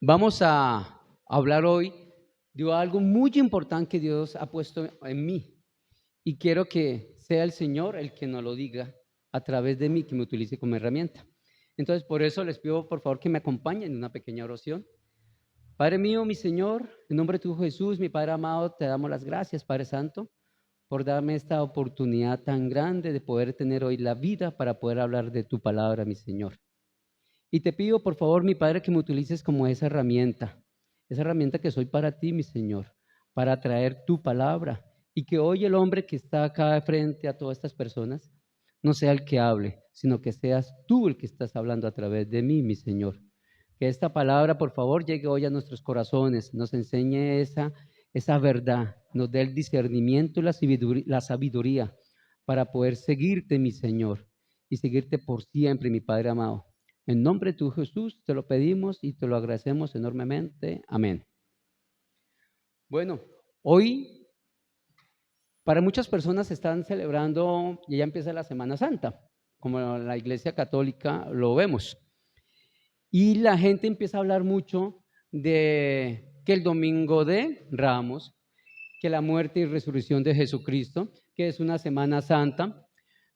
Vamos a hablar hoy de algo muy importante que Dios ha puesto en mí y quiero que sea el Señor el que nos lo diga a través de mí, que me utilice como herramienta. Entonces, por eso les pido por favor que me acompañen en una pequeña oración. Padre mío, mi Señor, en nombre de tu Hijo Jesús, mi Padre amado, te damos las gracias, Padre Santo, por darme esta oportunidad tan grande de poder tener hoy la vida para poder hablar de tu palabra, mi Señor. Y te pido, por favor, mi Padre, que me utilices como esa herramienta que soy para ti, mi Señor, para traer tu palabra. Y que hoy el hombre que está acá frente a todas estas personas no sea el que hable, sino que seas tú el que estás hablando a través de mí, mi Señor. Que esta palabra, por favor, llegue hoy a nuestros corazones, nos enseñe esa verdad, nos dé el discernimiento y la sabiduría para poder seguirte, mi Señor, y seguirte por siempre, mi Padre amado. En nombre de tu Jesús te lo pedimos y te lo agradecemos enormemente. Amén. Bueno, hoy para muchas personas están celebrando y ya empieza la Semana Santa, como la Iglesia Católica lo vemos. Y la gente empieza a hablar mucho de que el domingo de Ramos, que la muerte y resurrección de Jesucristo, que es una Semana Santa,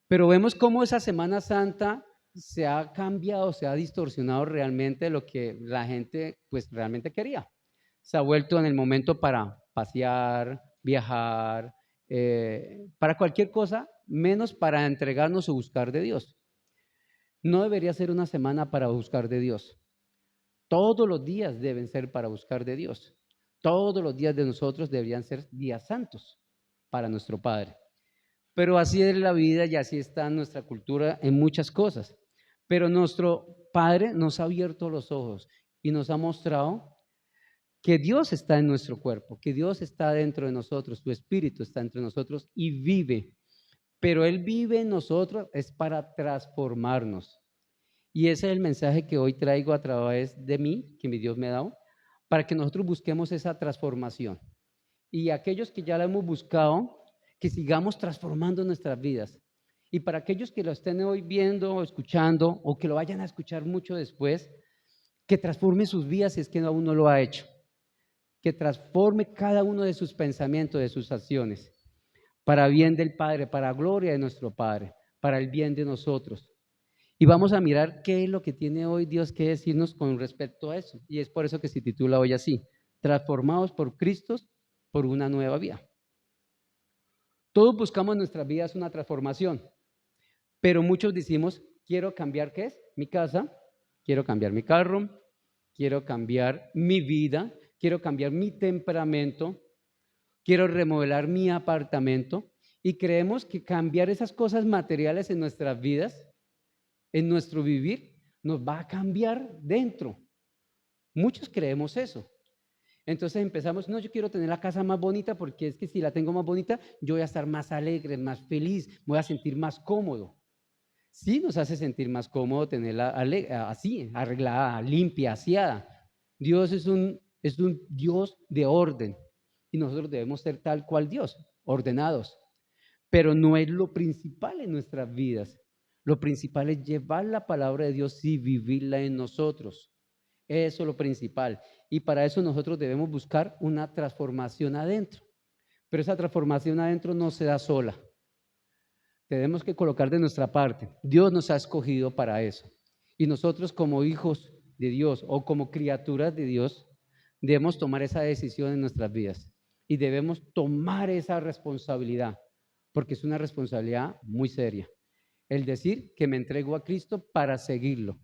pero vemos cómo esa Semana Santa se ha cambiado, se ha distorsionado realmente lo que la gente pues realmente quería. Se ha vuelto en el momento para pasear, viajar, para cualquier cosa, menos para entregarnos o buscar de Dios. No debería ser una semana para buscar de Dios. Todos los días deben ser para buscar de Dios. Todos los días de nosotros deberían ser días santos para nuestro Padre. Pero así es la vida y así está nuestra cultura en muchas cosas. Pero nuestro Padre nos ha abierto los ojos y nos ha mostrado que Dios está en nuestro cuerpo, que Dios está dentro de nosotros, su Espíritu está entre nosotros y vive. Pero Él vive en nosotros es para transformarnos. Y ese es el mensaje que hoy traigo a través de mí, que mi Dios me ha dado, para que nosotros busquemos esa transformación. Y aquellos que ya la hemos buscado, que sigamos transformando nuestras vidas. Y para aquellos que lo estén hoy viendo o escuchando, o que lo vayan a escuchar mucho después, que transforme sus vidas si es que aún no lo ha hecho. Que transforme cada uno de sus pensamientos, de sus acciones, para bien del Padre, para gloria de nuestro Padre, para el bien de nosotros. Y vamos a mirar qué es lo que tiene hoy Dios que decirnos con respecto a eso. Y es por eso que se titula hoy así, transformados por Cristo por una nueva vida. Todos buscamos en nuestras vidas una transformación, pero muchos decimos, quiero cambiar, ¿qué es? Mi casa, quiero cambiar mi carro, quiero cambiar mi vida, quiero cambiar mi temperamento, quiero remodelar mi apartamento. Y creemos que cambiar esas cosas materiales en nuestras vidas, en nuestro vivir, nos va a cambiar dentro. Muchos creemos eso. Entonces empezamos, no, yo quiero tener la casa más bonita porque es que si la tengo más bonita, yo voy a estar más alegre, más feliz, me voy a sentir más cómodo. Sí nos hace sentir más cómodo tenerla así, arreglada, limpia, aseada. Dios es un Dios de orden y nosotros debemos ser tal cual Dios, ordenados. Pero no es lo principal en nuestras vidas. Lo principal es llevar la palabra de Dios y vivirla en nosotros. Eso es lo principal. Y para eso nosotros debemos buscar una transformación adentro. Pero esa transformación adentro no se da sola. Tenemos que colocar de nuestra parte. Dios nos ha escogido para eso. Y nosotros como hijos de Dios o como criaturas de Dios, debemos tomar esa decisión en nuestras vidas. Y debemos tomar esa responsabilidad, porque es una responsabilidad muy seria. El decir que me entrego a Cristo para seguirlo.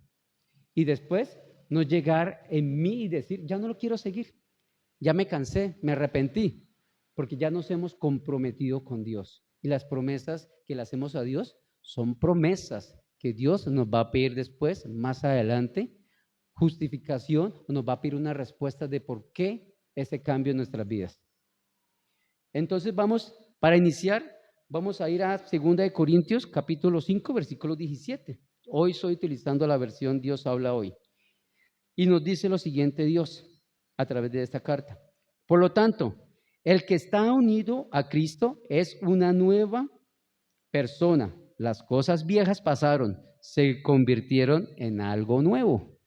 Y después no llegar en mí y decir, ya no lo quiero seguir, ya me cansé, me arrepentí, porque ya nos hemos comprometido con Dios. Y las promesas que le hacemos a Dios son promesas que Dios nos va a pedir después, más adelante, justificación, o nos va a pedir una respuesta de por qué ese cambio en nuestras vidas. Entonces para iniciar, vamos a ir a 2 Corintios, capítulo 5, versículo 17. Hoy estoy utilizando la versión Dios habla hoy. Y nos dice lo siguiente Dios a través de esta carta. Por lo tanto, el que está unido a Cristo es una nueva persona. Las cosas viejas pasaron, se convirtieron en algo nuevo.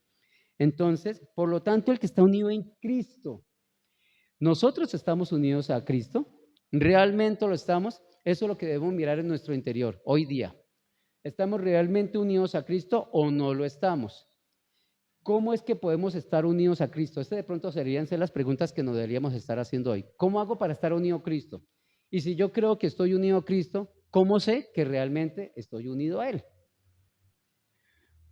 Entonces, por lo tanto, el que está unido en Cristo, nosotros estamos unidos a Cristo, realmente lo estamos, eso es lo que debemos mirar en nuestro interior hoy día. ¿Estamos realmente unidos a Cristo o no lo estamos? ¿Cómo es que podemos estar unidos a Cristo? Este de pronto serían ser las preguntas que nos deberíamos estar haciendo hoy. ¿Cómo hago para estar unido a Cristo? Y si yo creo que estoy unido a Cristo, ¿cómo sé que realmente estoy unido a Él?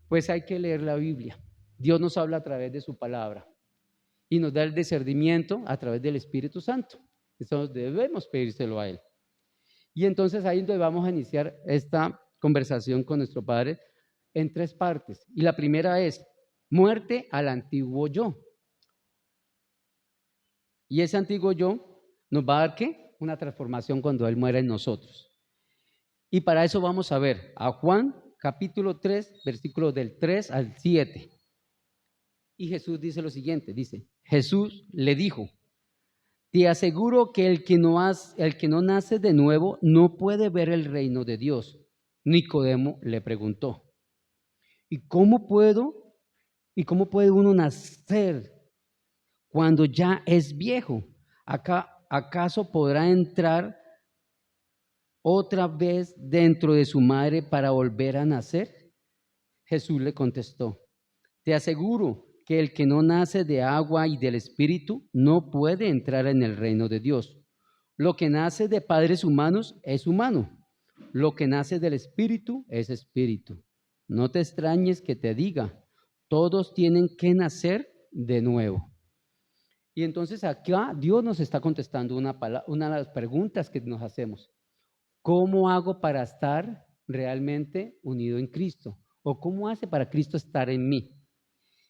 Pues hay que leer la Biblia. Dios nos habla a través de su palabra y nos da el discernimiento a través del Espíritu Santo. Entonces debemos pedírselo a Él. Y entonces ahí es donde vamos a iniciar esta conversación con nuestro Padre en tres partes. Y la primera es muerte al antiguo yo. Y ese antiguo yo nos va a dar ¿qué? Una transformación cuando Él muera en nosotros. Y para eso vamos a ver a Juan capítulo 3, versículos del 3 al 7. Y Jesús dice lo siguiente, dice, Jesús le dijo, te aseguro que el que no nace de nuevo no puede ver el reino de Dios. Nicodemo le preguntó, ¿y cómo puede uno nacer cuando ya es viejo? ¿Acaso podrá entrar otra vez dentro de su madre para volver a nacer? Jesús le contestó, te aseguro que el que no nace de agua y del Espíritu no puede entrar en el reino de Dios. Lo que nace de padres humanos es humano. Lo que nace del Espíritu es Espíritu. No te extrañes que te diga, todos tienen que nacer de nuevo. Y entonces acá Dios nos está contestando una de las preguntas que nos hacemos. ¿Cómo hago para estar realmente unido en Cristo? ¿O cómo hace para Cristo estar en mí?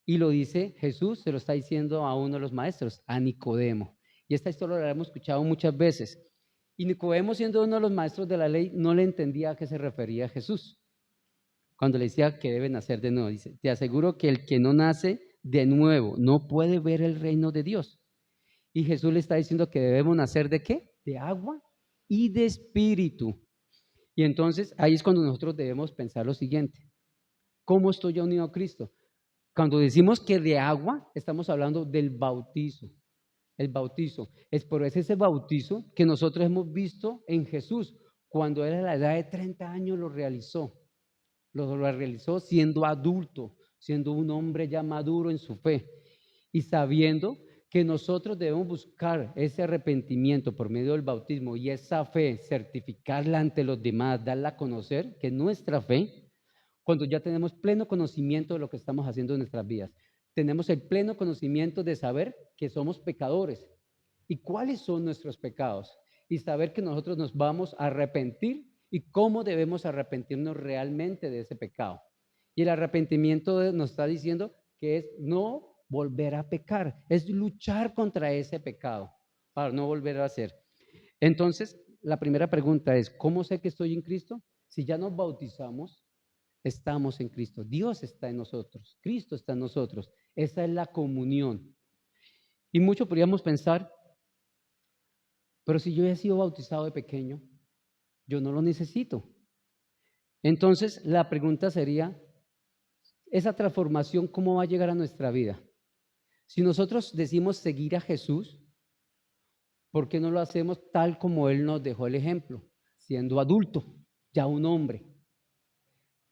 Y lo dice Jesús, se lo está diciendo a uno de los maestros, a Nicodemo. Y esta historia la hemos escuchado muchas veces. Y Nicodemo, siendo uno de los maestros de la ley, no le entendía a qué se refería Jesús. Cuando le decía que debe nacer de nuevo, dice, te aseguro que el que no nace de nuevo no puede ver el reino de Dios. Y Jesús le está diciendo que debemos nacer ¿de qué? De agua y de espíritu. Y entonces ahí es cuando nosotros debemos pensar lo siguiente. ¿Cómo estoy yo unido a Cristo? Cuando decimos que de agua, estamos hablando del bautizo. El bautizo. Es por ese bautizo que nosotros hemos visto en Jesús. Cuando él a la edad de 30 años lo realizó. Lo realizó siendo adulto, siendo un hombre ya maduro en su fe. Y sabiendo que nosotros debemos buscar ese arrepentimiento por medio del bautismo y esa fe, certificarla ante los demás, darla a conocer, que nuestra fe, cuando ya tenemos pleno conocimiento de lo que estamos haciendo en nuestras vidas, tenemos el pleno conocimiento de saber que somos pecadores y cuáles son nuestros pecados y saber que nosotros nos vamos a arrepentir y cómo debemos arrepentirnos realmente de ese pecado. Y el arrepentimiento nos está diciendo que es no volver a pecar, es luchar contra ese pecado para no volver a hacer. Entonces, la primera pregunta es, ¿cómo sé que estoy en Cristo? Si ya nos bautizamos, estamos en Cristo. Dios está en nosotros, Cristo está en nosotros. Esa es la comunión. Y mucho podríamos pensar, pero si yo he sido bautizado de pequeño, yo no lo necesito. Entonces, la pregunta sería, ¿esa transformación cómo va a llegar a nuestra vida? Si nosotros decimos seguir a Jesús, ¿por qué no lo hacemos tal como Él nos dejó el ejemplo? Siendo adulto, ya un hombre.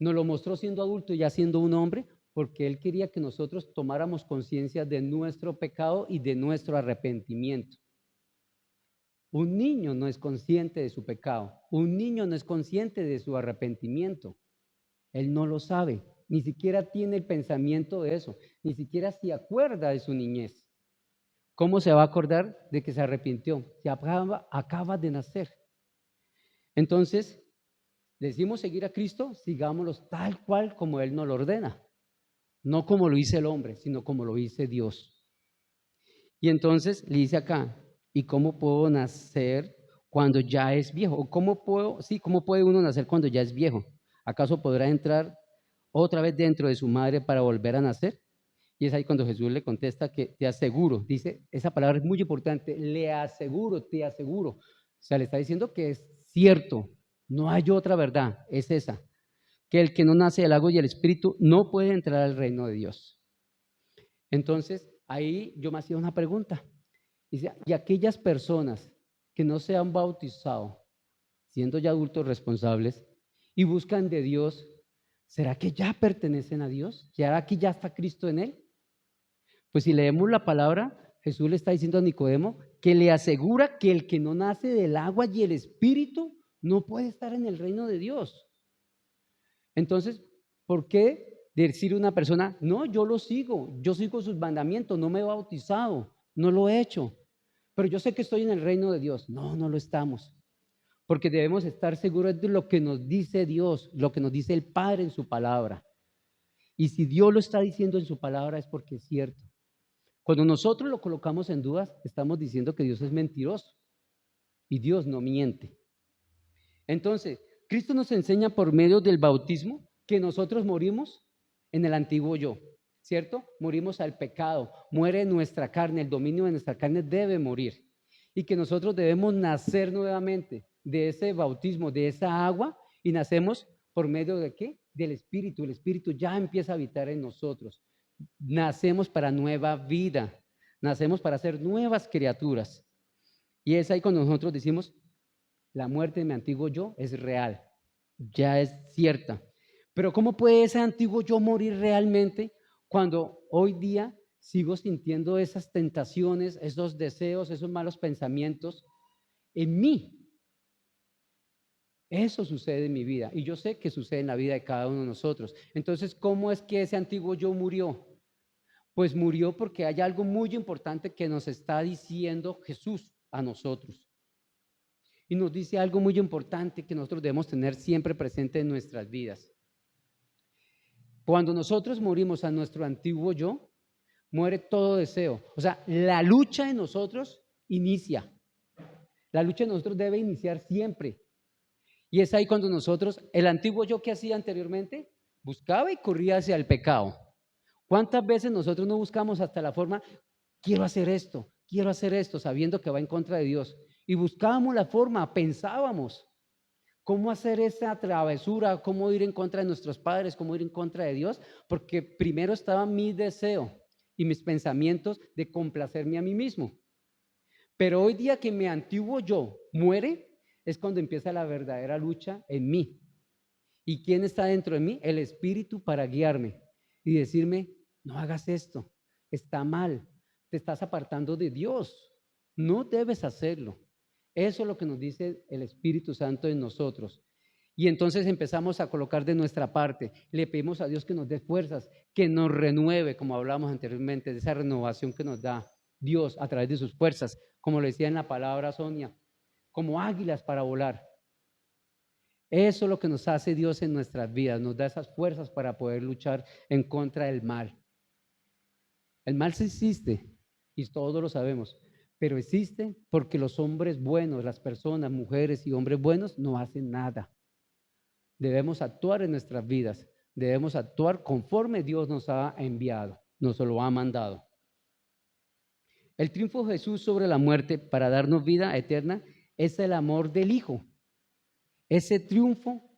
Nos lo mostró siendo adulto, ya siendo un hombre, porque Él quería que nosotros tomáramos conciencia de nuestro pecado y de nuestro arrepentimiento. Un niño no es consciente de su pecado, un niño no es consciente de su arrepentimiento. Él no lo sabe, ni siquiera tiene el pensamiento de eso, ni siquiera se acuerda de su niñez. ¿Cómo se va a acordar de que se arrepintió? Se acaba de nacer. Entonces, decimos seguir a Cristo, sigámoslo tal cual como Él nos lo ordena. No como lo dice el hombre, sino como lo dice Dios. Y entonces le dice acá, ¿y cómo puedo nacer cuando ya es viejo? ¿O cómo puede uno nacer cuando ya es viejo? ¿Acaso podrá entrar otra vez dentro de su madre para volver a nacer? Y es ahí cuando Jesús le contesta que te aseguro, dice, esa palabra es muy importante, le aseguro, te aseguro. O sea, le está diciendo que es cierto, no hay otra verdad, es esa, que el que no nace del agua y el espíritu no puede entrar al reino de Dios. Entonces, ahí yo me hacía una pregunta. Dice, y aquellas personas que no se han bautizado, siendo ya adultos responsables, y buscan de Dios, ¿será que ya pertenecen a Dios? ¿Será que ya está Cristo en él? Pues si leemos la palabra, Jesús le está diciendo a Nicodemo que le asegura que el que no nace del agua y el espíritu no puede estar en el reino de Dios. Entonces, ¿por qué decir una persona, no, yo sigo sus mandamientos, no me he bautizado, no lo he hecho, pero yo sé que estoy en el reino de Dios? No, no lo estamos, porque debemos estar seguros de lo que nos dice Dios, lo que nos dice el Padre en su palabra. Y si Dios lo está diciendo en su palabra es porque es cierto. Cuando nosotros lo colocamos en dudas, estamos diciendo que Dios es mentiroso y Dios no miente. Entonces, Cristo nos enseña por medio del bautismo que nosotros morimos en el antiguo yo, ¿cierto? Morimos al pecado, muere nuestra carne, el dominio de nuestra carne debe morir. Y que nosotros debemos nacer nuevamente de ese bautismo, de esa agua, y nacemos por medio de ¿qué? Del Espíritu. El Espíritu ya empieza a habitar en nosotros. Nacemos para nueva vida, nacemos para ser nuevas criaturas. Y es ahí cuando nosotros decimos, la muerte de mi antiguo yo es real, ya es cierta. Pero ¿cómo puede ese antiguo yo morir realmente cuando hoy día sigo sintiendo esas tentaciones, esos deseos, esos malos pensamientos en mí? Eso sucede en mi vida y yo sé que sucede en la vida de cada uno de nosotros. Entonces, ¿cómo es que ese antiguo yo murió? Pues murió porque hay algo muy importante que nos está diciendo Jesús a nosotros. Y nos dice algo muy importante que nosotros debemos tener siempre presente en nuestras vidas. Cuando nosotros morimos a nuestro antiguo yo, muere todo deseo. O sea, la lucha en nosotros inicia. La lucha en nosotros debe iniciar siempre. Y es ahí cuando nosotros, el antiguo yo que hacía anteriormente, buscaba y corría hacia el pecado. ¿Cuántas veces nosotros no buscamos hasta la forma, quiero hacer esto, sabiendo que va en contra de Dios? Y buscábamos la forma, pensábamos cómo hacer esa travesura, cómo ir en contra de nuestros padres, cómo ir en contra de Dios, porque primero estaba mi deseo y mis pensamientos de complacerme a mí mismo. Pero hoy día que mi antiguo yo muere, es cuando empieza la verdadera lucha en mí. ¿Y quién está dentro de mí? El Espíritu para guiarme y decirme, no hagas esto, está mal, te estás apartando de Dios, no debes hacerlo. Eso es lo que nos dice el Espíritu Santo en nosotros. Y entonces empezamos a colocar de nuestra parte, le pedimos a Dios que nos dé fuerzas, que nos renueve, como hablamos anteriormente, de esa renovación que nos da Dios a través de sus fuerzas, como le decía en la palabra Sonia, como águilas para volar. Eso es lo que nos hace Dios en nuestras vidas, nos da esas fuerzas para poder luchar en contra del mal. El mal sí existe y todos lo sabemos, pero existe porque los hombres buenos, las personas, mujeres y hombres buenos no hacen nada. Debemos actuar en nuestras vidas, debemos actuar conforme Dios nos ha enviado, nos lo ha mandado. El triunfo de Jesús sobre la muerte para darnos vida eterna es el amor del Hijo. Ese triunfo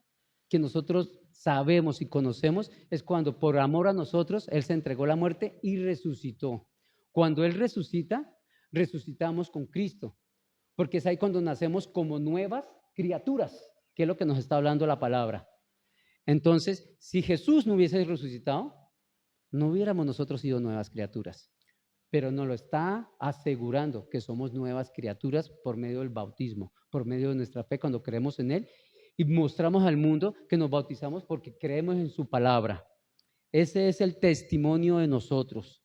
que nosotros sabemos y conocemos es cuando por amor a nosotros Él se entregó la muerte y resucitó. Cuando Él resucita, resucitamos con Cristo, porque es ahí cuando nacemos como nuevas criaturas, que es lo que nos está hablando la palabra. Entonces, si Jesús no hubiese resucitado, no hubiéramos nosotros sido nuevas criaturas, pero nos lo está asegurando que somos nuevas criaturas por medio del bautismo, por medio de nuestra fe cuando creemos en Él y mostramos al mundo que nos bautizamos porque creemos en su palabra. Ese es el testimonio de nosotros.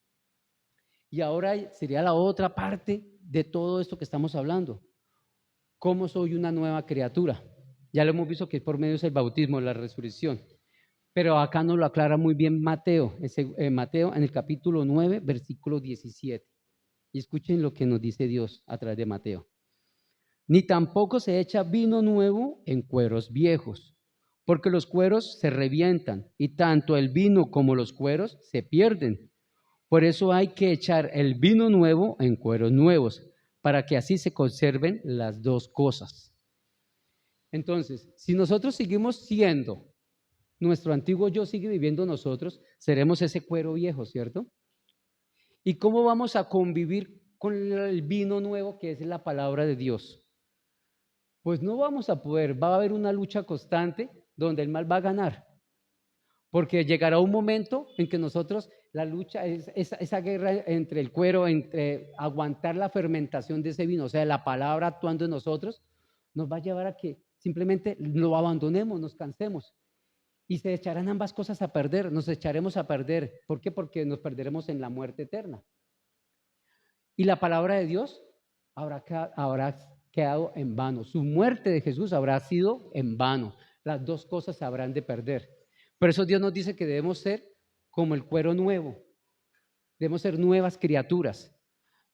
Y ahora sería la otra parte de todo esto que estamos hablando. ¿Cómo soy una nueva criatura? Ya lo hemos visto que por medio del bautismo, la resurrección. Pero acá nos lo aclara muy bien Mateo, Mateo en el capítulo 9, versículo 17. Y escuchen lo que nos dice Dios a través de Mateo. Ni tampoco se echa vino nuevo en cueros viejos, porque los cueros se revientan y tanto el vino como los cueros se pierden. Por eso hay que echar el vino nuevo en cueros nuevos, para que así se conserven las dos cosas. Entonces, si nosotros seguimos siendo, nuestro antiguo yo sigue viviendo nosotros, seremos ese cuero viejo, ¿cierto? ¿Y cómo vamos a convivir con el vino nuevo que es la palabra de Dios? Pues no vamos a poder, va a haber una lucha constante donde el mal va a ganar. Porque llegará un momento en que nosotros, la lucha, esa guerra entre el cuero, entre aguantar la fermentación de ese vino, o sea, la palabra actuando en nosotros, nos va a llevar a que simplemente lo abandonemos, nos cansemos. Y se echarán ambas cosas a perder, nos echaremos a perder. ¿Por qué? Porque nos perderemos en la muerte eterna. Y la palabra de Dios habrá quedado en vano. Su muerte de Jesús habrá sido en vano. Las dos cosas se habrán de perder. Por eso Dios nos dice que debemos ser como el cuero nuevo. Debemos ser nuevas criaturas.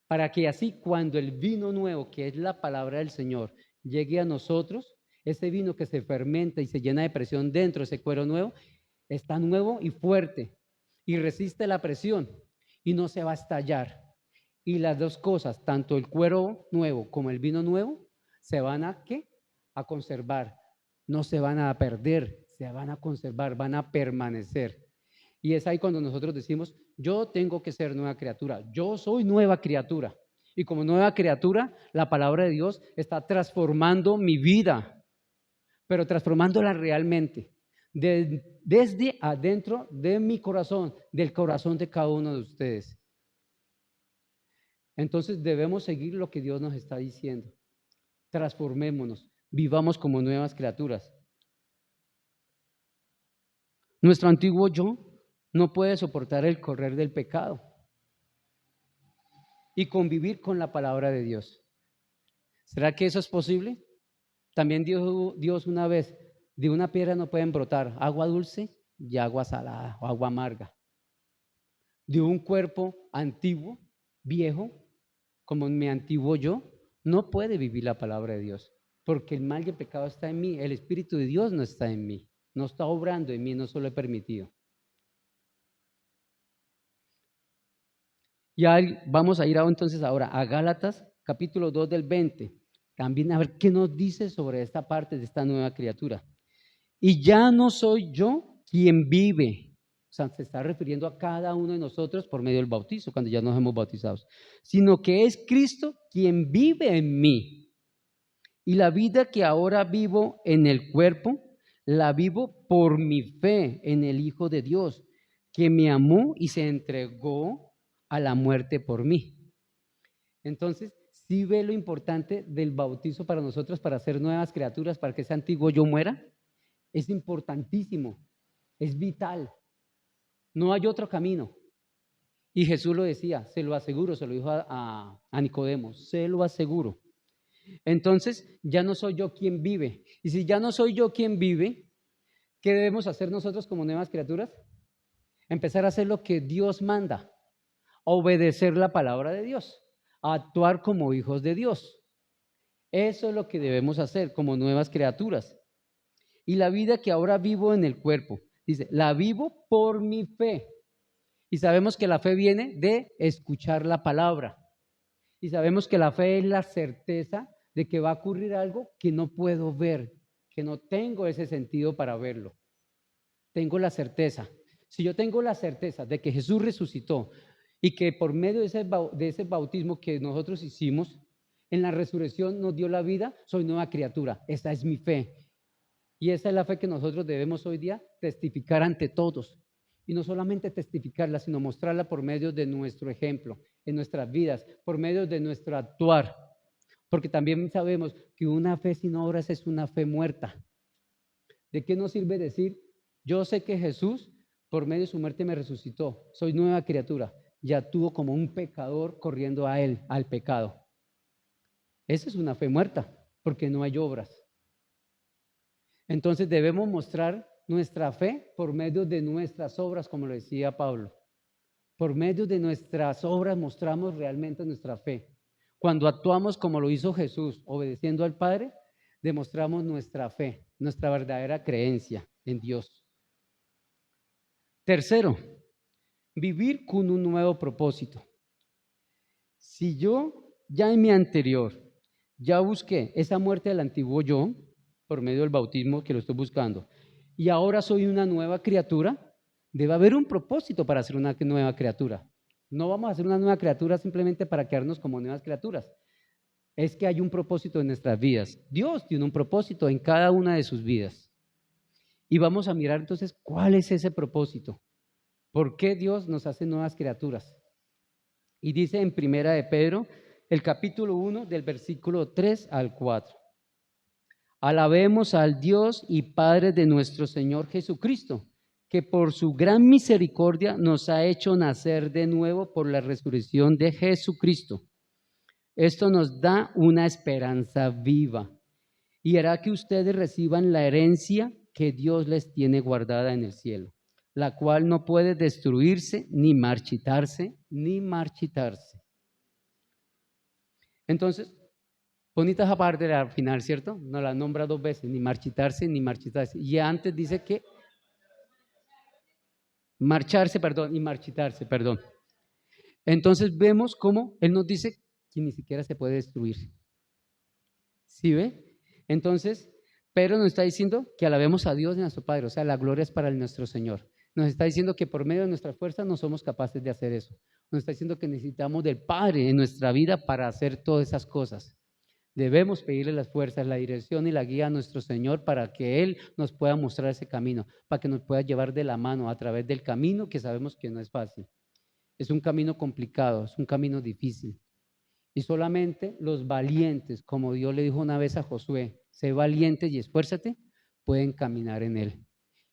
Para que así cuando el vino nuevo, que es la palabra del Señor, llegue a nosotros, ese vino que se fermenta y se llena de presión dentro de ese cuero nuevo, está nuevo y fuerte y resiste la presión y no se va a estallar. Y las dos cosas, tanto el cuero nuevo como el vino nuevo, se van a ¿qué? A conservar. No se van a perder, se van a conservar, van a permanecer. Y es ahí cuando nosotros decimos, yo tengo que ser nueva criatura, yo soy nueva criatura. Y como nueva criatura, la palabra de Dios está transformando mi vida, pero transformándola realmente, desde adentro de mi corazón, del corazón de cada uno de ustedes. Entonces debemos seguir lo que Dios nos está diciendo. Transformémonos, vivamos como nuevas criaturas. Nuestro antiguo yo no puede soportar el correr del pecado y convivir con la palabra de Dios. ¿Será que eso es posible? También Dios una vez, de una piedra no pueden brotar agua dulce y agua salada o agua amarga. De un cuerpo antiguo, viejo, como mi antiguo yo, no puede vivir la palabra de Dios, porque el mal y el pecado está en mí, el Espíritu de Dios no está en mí, no está obrando en mí, no solo he permitido. Y vamos a ir entonces ahora a Gálatas, capítulo 2 del 20, también a ver qué nos dice sobre esta parte de esta nueva criatura. Y ya no soy yo quien vive, o sea, se está refiriendo a cada uno de nosotros por medio del bautizo, cuando ya nos hemos bautizado, sino que es Cristo quien vive en mí. Y la vida que ahora vivo en el cuerpo, la vivo por mi fe en el Hijo de Dios, que me amó y se entregó a la muerte por mí. Entonces, ¿sí ve lo importante del bautizo para nosotros, para ser nuevas criaturas, para que ese antiguo yo muera? Es importantísimo, es vital. No hay otro camino. Y Jesús lo decía, se lo aseguro, se lo dijo a Nicodemo, se lo aseguro. Entonces, ya no soy yo quien vive. Y si ya no soy yo quien vive, ¿qué debemos hacer nosotros como nuevas criaturas? Empezar a hacer lo que Dios manda, a obedecer la palabra de Dios, a actuar como hijos de Dios. Eso es lo que debemos hacer como nuevas criaturas. Y la vida que ahora vivo en el cuerpo, dice, la vivo por mi fe. Y sabemos que la fe viene de escuchar la palabra. Y sabemos que la fe es la certeza de que va a ocurrir algo que no puedo ver, que no tengo ese sentido para verlo. Tengo la certeza. Si yo tengo la certeza de que Jesús resucitó y que por medio de ese bautismo que nosotros hicimos, en la resurrección nos dio la vida, soy nueva criatura. Esa es mi fe. Y esa es la fe que nosotros debemos hoy día testificar ante todos. Y no solamente testificarla, sino mostrarla por medio de nuestro ejemplo, en nuestras vidas, por medio de nuestro actuar. Porque también sabemos que una fe sin obras es una fe muerta. ¿De qué nos sirve decir, yo sé que Jesús por medio de su muerte me resucitó, soy nueva criatura, y actúo como un pecador corriendo a él, al pecado? Esa es una fe muerta, porque no hay obras. Entonces debemos mostrar nuestra fe por medio de nuestras obras, como lo decía Pablo. Por medio de nuestras obras mostramos realmente nuestra fe. Cuando actuamos como lo hizo Jesús, obedeciendo al Padre, demostramos nuestra fe, nuestra verdadera creencia en Dios. Tercero, vivir con un nuevo propósito. Si yo ya en mi anterior ya busqué esa muerte del antiguo yo, por medio del bautismo que lo estoy buscando, y ahora soy una nueva criatura, debe haber un propósito para ser una nueva criatura. No vamos a hacer una nueva criatura simplemente para quedarnos como nuevas criaturas. Es que hay un propósito en nuestras vidas. Dios tiene un propósito en cada una de sus vidas. Y vamos a mirar entonces cuál es ese propósito. ¿Por qué Dios nos hace nuevas criaturas? Y dice en Primera de Pedro, el capítulo 1, del versículo 3 al 4. Alabemos al Dios y Padre de nuestro Señor Jesucristo, que por su gran misericordia nos ha hecho nacer de nuevo por la resurrección de Jesucristo. Esto nos da una esperanza viva y hará que ustedes reciban la herencia que Dios les tiene guardada en el cielo, la cual no puede destruirse ni marchitarse, ni marchitarse. Entonces, bonita esa parte al final, ¿cierto? No la nombra dos veces, ni marchitarse, ni marchitarse. Y antes dice que marcharse, perdón, y marchitarse, perdón. Entonces vemos cómo Él nos dice que ni siquiera se puede destruir. ¿Sí ve? Entonces, Pedro nos está diciendo que alabemos a Dios y a nuestro Padre, o sea, la gloria es para nuestro Señor. Nos está diciendo que por medio de nuestra fuerza no somos capaces de hacer eso. Nos está diciendo que necesitamos del Padre en nuestra vida para hacer todas esas cosas. Debemos pedirle las fuerzas, la dirección y la guía a nuestro Señor para que Él nos pueda mostrar ese camino, para que nos pueda llevar de la mano a través del camino que sabemos que no es fácil. Es un camino complicado, es un camino difícil. Y solamente los valientes, como Dios le dijo una vez a Josué, sé valiente y esfuérzate, pueden caminar en Él.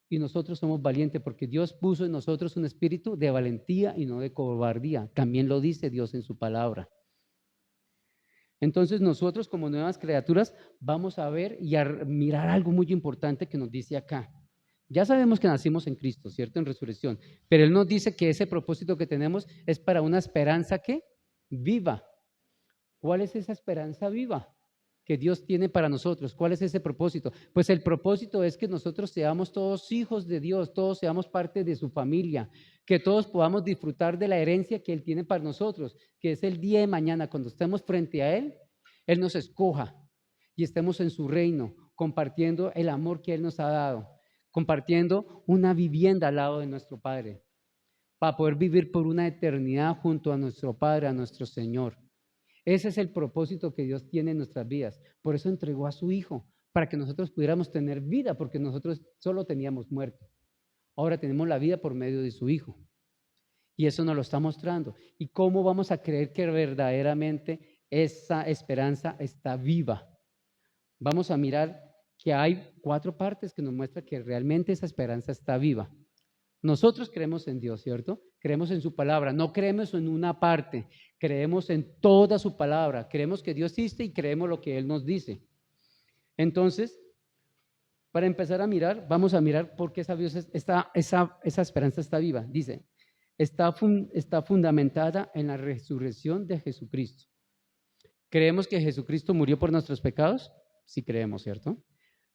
Y nosotros somos valientes porque Dios puso en nosotros un espíritu de valentía y no de cobardía. También lo dice Dios en su palabra. Entonces nosotros como nuevas criaturas vamos a ver y a mirar algo muy importante que nos dice acá. Ya sabemos que nacimos en Cristo, ¿cierto? En resurrección. Pero Él nos dice que ese propósito que tenemos es para una esperanza que viva. ¿Cuál es esa esperanza viva que Dios tiene para nosotros? ¿Cuál es ese propósito? Pues el propósito es que nosotros seamos todos hijos de Dios, todos seamos parte de su familia, que todos podamos disfrutar de la herencia que Él tiene para nosotros, que es el día de mañana, cuando estemos frente a Él, Él nos escoja y estemos en su reino, compartiendo el amor que Él nos ha dado, compartiendo una vivienda al lado de nuestro Padre, para poder vivir por una eternidad junto a nuestro Padre, a nuestro Señor. Ese es el propósito que Dios tiene en nuestras vidas. Por eso entregó a su Hijo, para que nosotros pudiéramos tener vida, porque nosotros solo teníamos muerte. Ahora tenemos la vida por medio de su Hijo. Y eso nos lo está mostrando. ¿Y cómo vamos a creer que verdaderamente esa esperanza está viva? Vamos a mirar que hay 4 partes que nos muestran que realmente esa esperanza está viva. Nosotros creemos en Dios, ¿cierto? Creemos en su palabra, no creemos en una parte, creemos en toda su palabra, creemos que Dios existe y creemos lo que Él nos dice. Entonces, para empezar a mirar, vamos a mirar por qué esa esperanza está viva. Dice, está fundamentada en la resurrección de Jesucristo. ¿Creemos que Jesucristo murió por nuestros pecados? Sí creemos, ¿cierto?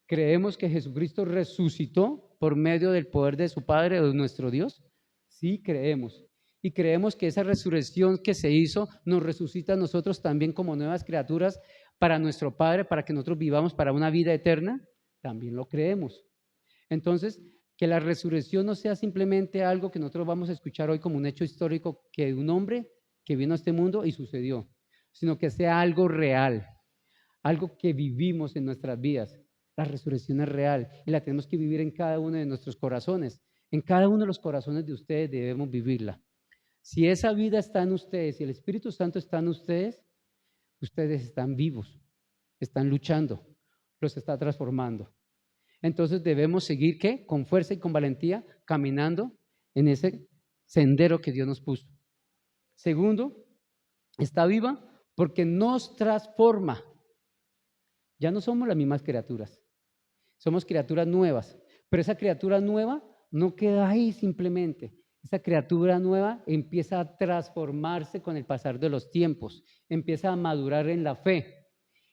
¿Creemos que Jesucristo resucitó por medio del poder de su Padre o de nuestro Dios? Sí, creemos. Y creemos que esa resurrección que se hizo nos resucita a nosotros también como nuevas criaturas para nuestro Padre, para que nosotros vivamos para una vida eterna. También lo creemos. Entonces, que la resurrección no sea simplemente algo que nosotros vamos a escuchar hoy como un hecho histórico que de un hombre que vino a este mundo y sucedió, sino que sea algo real, algo que vivimos en nuestras vidas. La resurrección es real y la tenemos que vivir en cada uno de nuestros corazones. En cada uno de los corazones de ustedes debemos vivirla. Si esa vida está en ustedes, si el Espíritu Santo está en ustedes, ustedes están vivos, están luchando, los está transformando. Entonces debemos seguir, ¿qué? Con fuerza y con valentía, caminando en ese sendero que Dios nos puso. Segundo, está viva porque nos transforma. Ya no somos las mismas criaturas, somos criaturas nuevas, pero esa criatura nueva no queda ahí simplemente. Esa criatura nueva empieza a transformarse con el pasar de los tiempos, empieza a madurar en la fe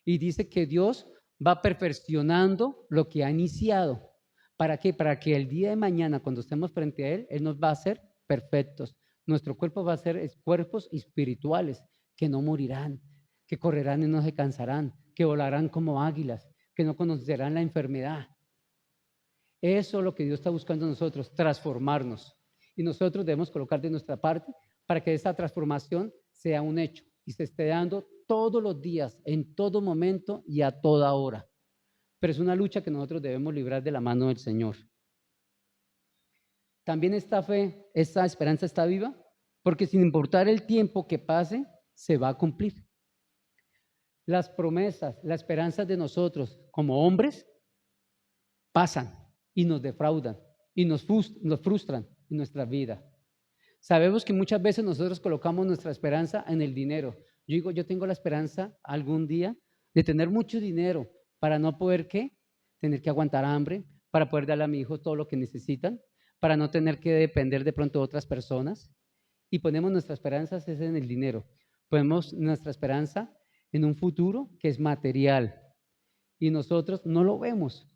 y dice que Dios va perfeccionando lo que ha iniciado. ¿Para qué? Para que el día de mañana, cuando estemos frente a Él, Él nos va a hacer perfectos. Nuestro cuerpo va a ser cuerpos espirituales que no morirán, que correrán y no se cansarán, que volarán como águilas, que no conocerán la enfermedad. Eso es lo que Dios está buscando en nosotros, transformarnos. Y nosotros debemos colocar de nuestra parte para que esta transformación sea un hecho y se esté dando todos los días, en todo momento y a toda hora. Pero es una lucha que nosotros debemos librar de la mano del Señor. También esta fe, esta esperanza está viva, porque sin importar el tiempo que pase, se va a cumplir. Las promesas, las esperanzas de nosotros como hombres pasan y nos defraudan y nos frustran en nuestra vida. Sabemos que muchas veces nosotros colocamos nuestra esperanza en el dinero. Yo digo, yo tengo la esperanza algún día de tener mucho dinero para no poder, ¿qué? Tener que aguantar hambre, para poder darle a mi hijo todo lo que necesitan, para no tener que depender de pronto de otras personas. Y ponemos nuestra esperanza en el dinero. Ponemos nuestra esperanza en un futuro que es material. Y nosotros no lo vemos.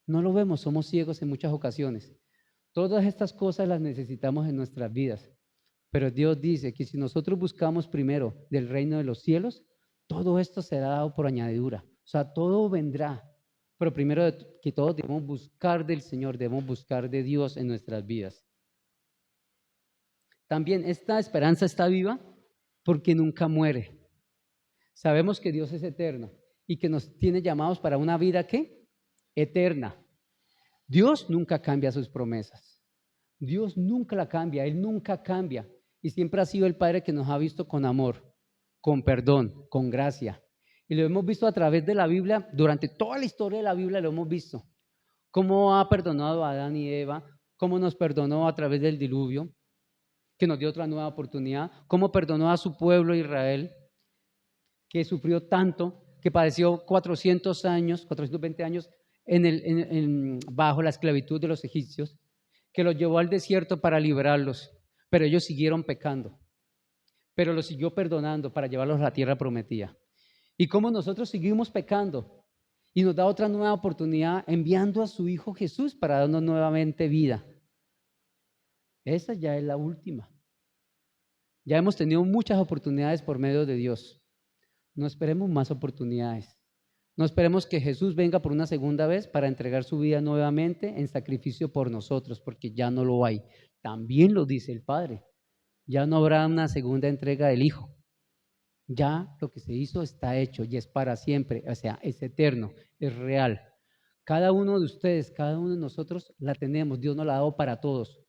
No lo vemos, somos ciegos en muchas ocasiones. Todas estas cosas las necesitamos en nuestras vidas. Pero Dios dice que si nosotros buscamos primero del reino de los cielos, todo esto será dado por añadidura. O sea, todo vendrá. Pero primero que todo debemos buscar del Señor, debemos buscar de Dios en nuestras vidas. También esta esperanza está viva porque nunca muere. Sabemos que Dios es eterno y que nos tiene llamados para una vida, ¿qué? Eterna. Dios nunca cambia sus promesas. Dios nunca la cambia, Él nunca cambia. Y siempre ha sido el Padre que nos ha visto con amor, con perdón, con gracia. Y lo hemos visto a través de la Biblia, durante toda la historia de la Biblia lo hemos visto. Cómo ha perdonado a Adán y Eva, cómo nos perdonó a través del diluvio, que nos dio otra nueva oportunidad, cómo perdonó a su pueblo Israel, que sufrió tanto, que padeció 420 años bajo la esclavitud de los egipcios, que los llevó al desierto para liberarlos, pero ellos siguieron pecando, pero los siguió perdonando para llevarlos a la tierra prometida. Y cómo nosotros seguimos pecando y nos da otra nueva oportunidad enviando a su Hijo Jesús para darnos nuevamente vida. Esa ya es la última. Ya hemos tenido muchas oportunidades por medio de Dios. No esperemos más oportunidades. No esperemos que Jesús venga por una segunda vez para entregar su vida nuevamente en sacrificio por nosotros, porque ya no lo hay. También lo dice el Padre. Ya no habrá una segunda entrega del Hijo. Ya lo que se hizo está hecho y es para siempre, o sea, es eterno, es real. Cada uno de ustedes, cada uno de nosotros la tenemos, Dios nos la ha dado para todos.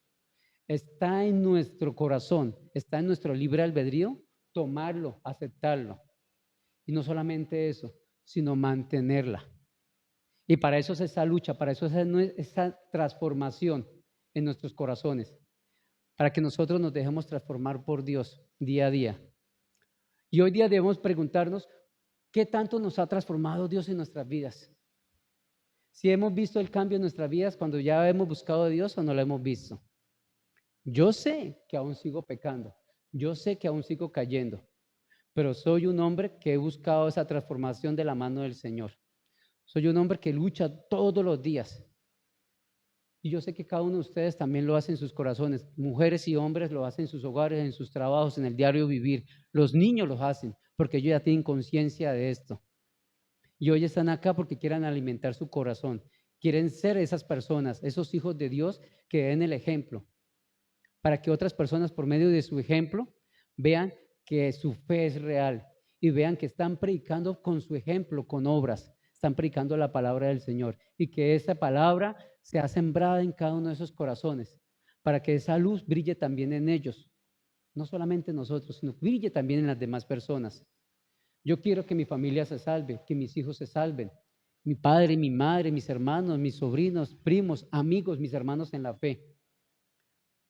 Está en nuestro corazón, está en nuestro libre albedrío tomarlo, aceptarlo. Y no solamente eso, sino mantenerla. Y para eso es esa lucha, para eso es esa transformación en nuestros corazones, para que nosotros nos dejemos transformar por Dios día a día. Y hoy día debemos preguntarnos, ¿qué tanto nos ha transformado Dios en nuestras vidas? Si hemos visto el cambio en nuestras vidas cuando ya hemos buscado a Dios o no lo hemos visto. Yo sé que aún sigo pecando, yo sé que aún sigo cayendo, pero soy un hombre que he buscado esa transformación de la mano del Señor. Soy un hombre que lucha todos los días. Y yo sé que cada uno de ustedes también lo hace en sus corazones. Mujeres y hombres lo hacen en sus hogares, en sus trabajos, en el diario vivir. Los niños lo hacen porque ellos ya tienen conciencia de esto. Y hoy están acá porque quieren alimentar su corazón. Quieren ser esas personas, esos hijos de Dios que den el ejemplo. Para que otras personas por medio de su ejemplo vean que su fe es real y vean que están predicando con su ejemplo, con obras, están predicando la palabra del Señor y que esa palabra sea sembrada en cada uno de esos corazones para que esa luz brille también en ellos, no solamente en nosotros, sino brille también en las demás personas. Yo quiero que mi familia se salve, que mis hijos se salven, mi padre, mi madre, mis hermanos, mis sobrinos, primos, amigos, mis hermanos en la fe.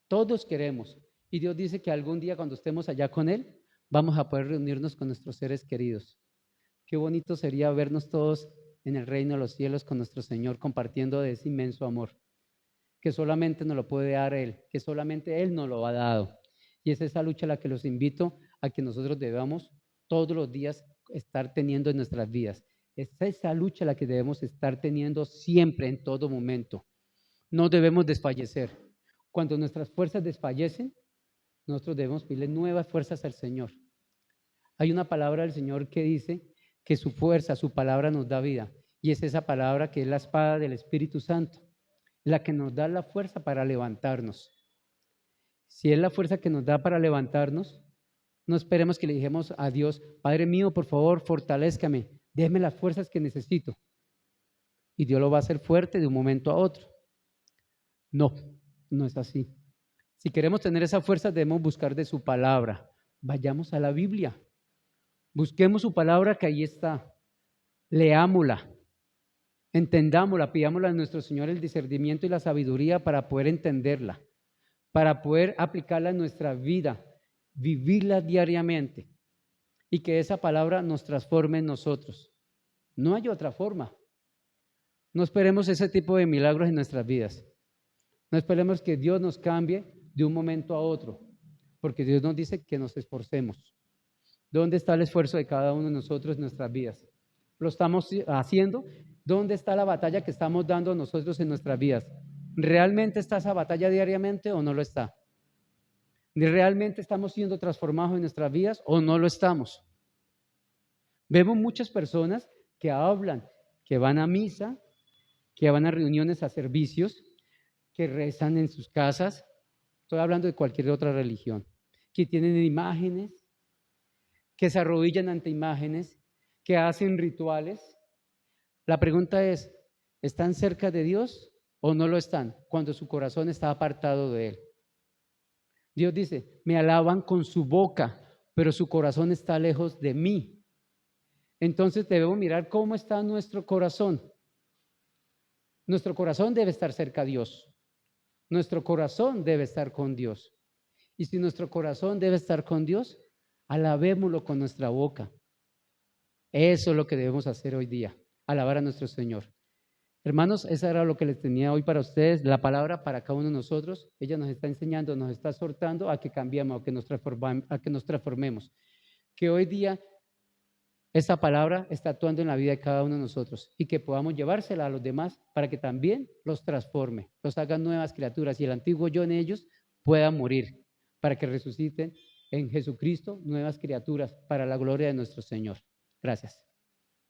Todos queremos. Y Dios dice que algún día cuando estemos allá con Él, vamos a poder reunirnos con nuestros seres queridos. Qué bonito sería vernos todos en el reino de los cielos con nuestro Señor compartiendo de ese inmenso amor, que solamente nos lo puede dar Él, que solamente Él nos lo ha dado. Y es esa lucha a la que los invito a que nosotros debamos todos los días estar teniendo en nuestras vidas. Es esa lucha la que debemos estar teniendo siempre, en todo momento. No debemos desfallecer. Cuando nuestras fuerzas desfallecen, nosotros debemos pedirle nuevas fuerzas al Señor. Hay una palabra del Señor que dice que su fuerza, su palabra nos da vida. Y es esa palabra que es la espada del Espíritu Santo, la que nos da la fuerza para levantarnos. Si es la fuerza que nos da para levantarnos, no esperemos que le dijemos a Dios, Padre mío, por favor, fortalézcame, déme las fuerzas que necesito. Y Dios lo va a hacer fuerte de un momento a otro. No, no es así. Si queremos tener esa fuerza, debemos buscar de su palabra. Vayamos a la Biblia. Busquemos su palabra que ahí está. Leámosla. Entendámosla, pidámosle a nuestro Señor el discernimiento y la sabiduría para poder entenderla, para poder aplicarla en nuestra vida, vivirla diariamente y que esa palabra nos transforme en nosotros. No hay otra forma. No esperemos ese tipo de milagros en nuestras vidas. No esperemos que Dios nos cambie de un momento a otro, porque Dios nos dice que nos esforcemos. ¿Dónde está el esfuerzo de cada uno de nosotros en nuestras vidas? ¿Lo estamos haciendo? ¿Dónde está la batalla que estamos dando nosotros en nuestras vidas? ¿Realmente está esa batalla diariamente o no lo está? ¿Realmente estamos siendo transformados en nuestras vidas o no lo estamos? Vemos muchas personas que hablan, que van a misa, que van a reuniones, a servicios, que rezan en sus casas. Estoy hablando de cualquier otra religión, que tienen imágenes, que se arrodillan ante imágenes, que hacen rituales. La pregunta es, ¿están cerca de Dios o no lo están cuando su corazón está apartado de Él? Dios dice, me alaban con su boca, pero su corazón está lejos de mí. Entonces debemos mirar cómo está nuestro corazón. Nuestro corazón debe estar cerca a Dios. Nuestro corazón debe estar con Dios. Y si nuestro corazón debe estar con Dios, alabémoslo con nuestra boca. Eso es lo que debemos hacer hoy día, alabar a nuestro Señor. Hermanos, eso era lo que les tenía hoy para ustedes, la palabra para cada uno de nosotros. Ella nos está enseñando, nos está exhortando a que cambiemos, a que nos transformemos. Que hoy día esta palabra está actuando en la vida de cada uno de nosotros y que podamos llevársela a los demás para que también los transforme, los hagan nuevas criaturas y el antiguo yo en ellos pueda morir, para que resuciten en Jesucristo nuevas criaturas para la gloria de nuestro Señor. Gracias.